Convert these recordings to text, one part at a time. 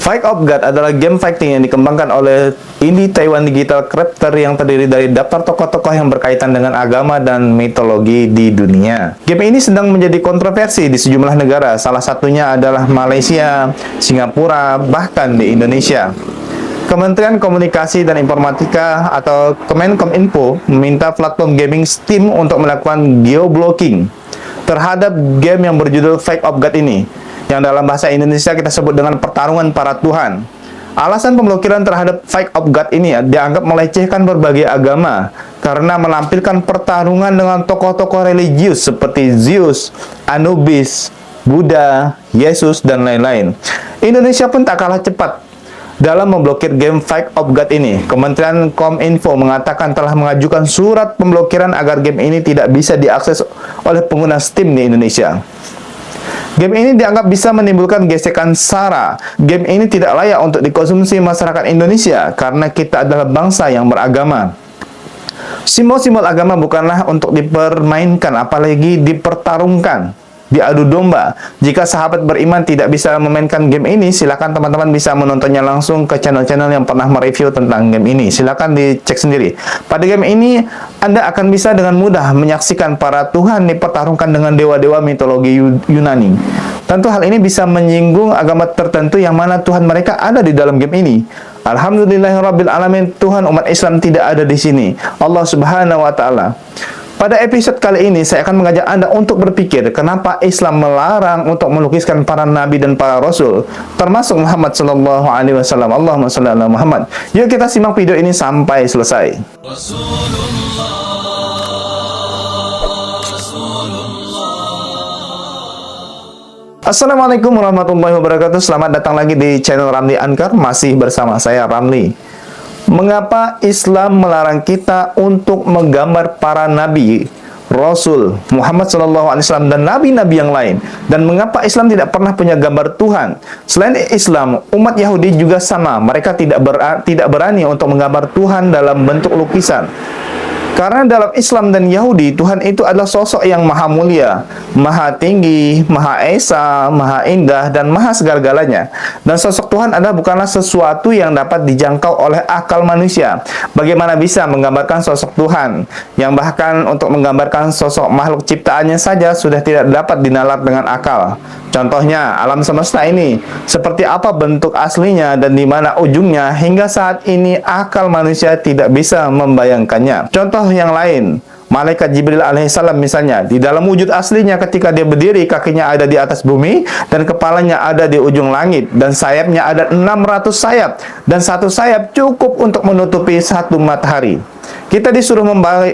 Fight of God adalah game fighting yang dikembangkan oleh indie Taiwan Digital Creator yang terdiri dari daftar tokoh-tokoh yang berkaitan dengan agama dan mitologi di dunia. Game ini sedang menjadi kontroversi di sejumlah negara, salah satunya adalah Malaysia, Singapura, bahkan di Indonesia. Kementerian Komunikasi dan Informatika atau Kemenkominfo meminta platform gaming Steam untuk melakukan geoblocking terhadap game yang berjudul Fight of God ini, yang dalam bahasa Indonesia kita sebut dengan pertarungan para Tuhan. Alasan pemblokiran terhadap Fight of God ini dianggap melecehkan berbagai agama karena menampilkan pertarungan dengan tokoh-tokoh religius seperti Zeus, Anubis, Buddha, Yesus, dan lain-lain. Indonesia pun tak kalah cepat dalam memblokir game Fight of God ini. Kementerian Kominfo mengatakan telah mengajukan surat pemblokiran agar game ini tidak bisa diakses oleh pengguna Steam di Indonesia. Game ini dianggap bisa menimbulkan gesekan SARA. Game ini tidak layak untuk dikonsumsi masyarakat Indonesia karena kita adalah bangsa yang beragama. Simbol-simbol agama bukanlah untuk dipermainkan, apalagi dipertarungkan, diadu domba. Jika sahabat beriman tidak bisa memainkan game ini, silakan teman-teman bisa menontonnya langsung ke channel-channel yang pernah mereview tentang game ini. Silakan dicek sendiri. Pada game ini, Anda akan bisa dengan mudah menyaksikan para Tuhan dipertarungkan dengan dewa-dewa mitologi Yunani. Tentu hal ini bisa menyinggung agama tertentu yang mana Tuhan mereka ada di dalam game ini. Alhamdulillahirabbil alamin, Tuhan umat Islam tidak ada di sini. Allah Subhanahu wa taala. Pada episode kali ini, saya akan mengajak Anda untuk berpikir kenapa Islam melarang untuk melukiskan para nabi dan para rasul, termasuk Muhammad sallallahu alaihi wasallam. Allahumma shalli ala Muhammad. Yuk kita simak video ini sampai selesai. Assalamualaikum warahmatullahi wabarakatuh. Selamat datang lagi di channel Ramli Anchor. Masih bersama saya Ramli. Mengapa Islam melarang kita untuk menggambar para nabi, rasul, Muhammad SAW dan nabi-nabi yang lain? Dan mengapa Islam tidak pernah punya gambar Tuhan? Selain Islam, umat Yahudi juga sama. Mereka tidak berani untuk menggambar Tuhan dalam bentuk lukisan. Karena dalam Islam dan Yahudi, Tuhan itu adalah sosok yang maha mulia, maha tinggi, maha esa, maha indah, dan maha segala-galanya. Dan sosok Tuhan adalah bukanlah sesuatu yang dapat dijangkau oleh akal manusia. Bagaimana bisa menggambarkan sosok Tuhan, yang bahkan untuk menggambarkan sosok makhluk ciptaannya saja sudah tidak dapat dinalar dengan akal. Contohnya, alam semesta ini, seperti apa bentuk aslinya dan di mana ujungnya, hingga saat ini akal manusia tidak bisa membayangkannya. Contoh yang lain, Malaikat Jibril alaihissalam misalnya, di dalam wujud aslinya ketika dia berdiri, kakinya ada di atas bumi dan kepalanya ada di ujung langit, dan sayapnya ada 600 sayap, dan satu sayap cukup untuk menutupi satu matahari. Kita disuruh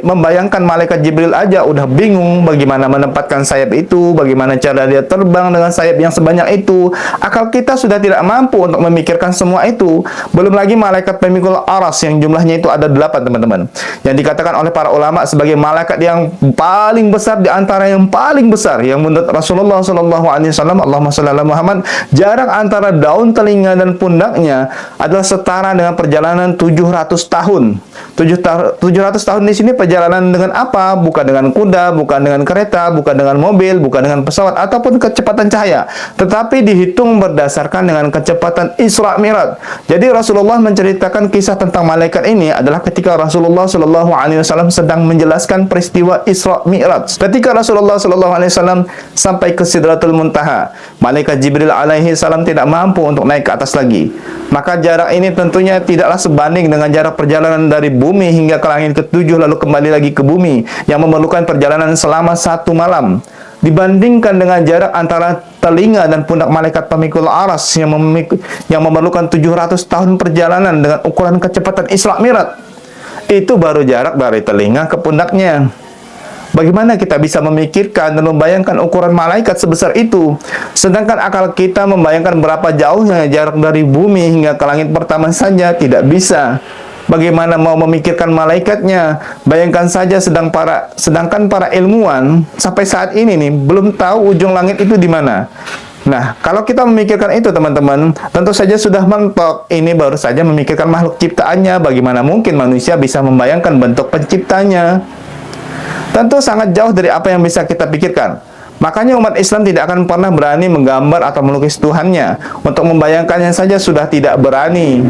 membayangkan Malaikat Jibril aja udah bingung bagaimana menempatkan sayap itu, bagaimana cara dia terbang dengan sayap yang sebanyak itu. Akal kita sudah tidak mampu untuk memikirkan semua itu. Belum lagi malaikat pemikul aras yang jumlahnya itu ada 8, teman-teman. Yang dikatakan oleh para ulama sebagai malaikat yang paling besar di antara yang paling besar. Yang menurut Rasulullah SAW, Allahumma shalli ala Muhammad, jarak antara daun telinga dan pundaknya adalah setara dengan perjalanan 700 tahun. 700 tahun di sini perjalanan dengan apa? Bukan dengan kuda, bukan dengan kereta, bukan dengan mobil, bukan dengan pesawat ataupun kecepatan cahaya, tetapi dihitung berdasarkan dengan kecepatan Isra Mi'raj. Jadi Rasulullah menceritakan kisah tentang malaikat ini adalah ketika Rasulullah SAW sedang menjelaskan peristiwa Isra Mi'raj. Ketika Rasulullah SAW sampai ke Sidratul Muntaha, malaikat Jibril alaihissalam tidak mampu untuk naik ke atas lagi. Maka jarak ini tentunya tidaklah sebanding dengan jarak perjalanan dari bumi hingga ke langit ketujuh lalu kembali lagi ke bumi, yang memerlukan perjalanan selama 1 malam. Dibandingkan dengan jarak antara telinga dan pundak malaikat pemikul aras yang memerlukan 700 tahun perjalanan dengan ukuran kecepatan Isra Mi'raj. Itu baru jarak dari telinga ke pundaknya. Bagaimana kita bisa memikirkan dan membayangkan ukuran malaikat sebesar itu? Sedangkan akal kita membayangkan berapa jauhnya jarak dari bumi hingga ke langit pertama saja tidak bisa. Bagaimana mau memikirkan malaikatnya? Bayangkan saja sedangkan para ilmuwan sampai saat ini nih belum tahu ujung langit itu di mana. Nah, kalau kita memikirkan itu teman-teman, tentu saja sudah mentok. Ini baru saja memikirkan makhluk ciptaannya. Bagaimana mungkin manusia bisa membayangkan bentuk penciptanya? Tentu sangat jauh dari apa yang bisa kita pikirkan. Makanya umat Islam tidak akan pernah berani menggambar atau melukis Tuhannya. Untuk membayangkannya saja sudah tidak berani.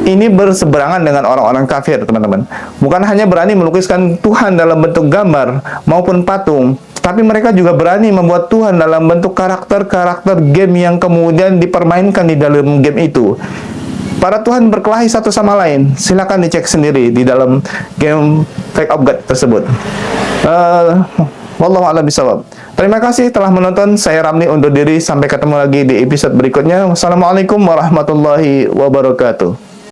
Ini berseberangan dengan orang-orang kafir, teman-teman. Bukan hanya berani melukiskan Tuhan dalam bentuk gambar maupun patung, tapi mereka juga berani membuat Tuhan dalam bentuk karakter-karakter game yang kemudian dipermainkan di dalam game itu. Para Tuhan berkelahi satu sama lain. Silakan dicek sendiri di dalam game Fake of God tersebut. Wallahu a'lam bishawab. Terima kasih telah menonton. Saya Ramli undur diri. Sampai ketemu lagi di episode berikutnya. Wassalamualaikum warahmatullahi wabarakatuh.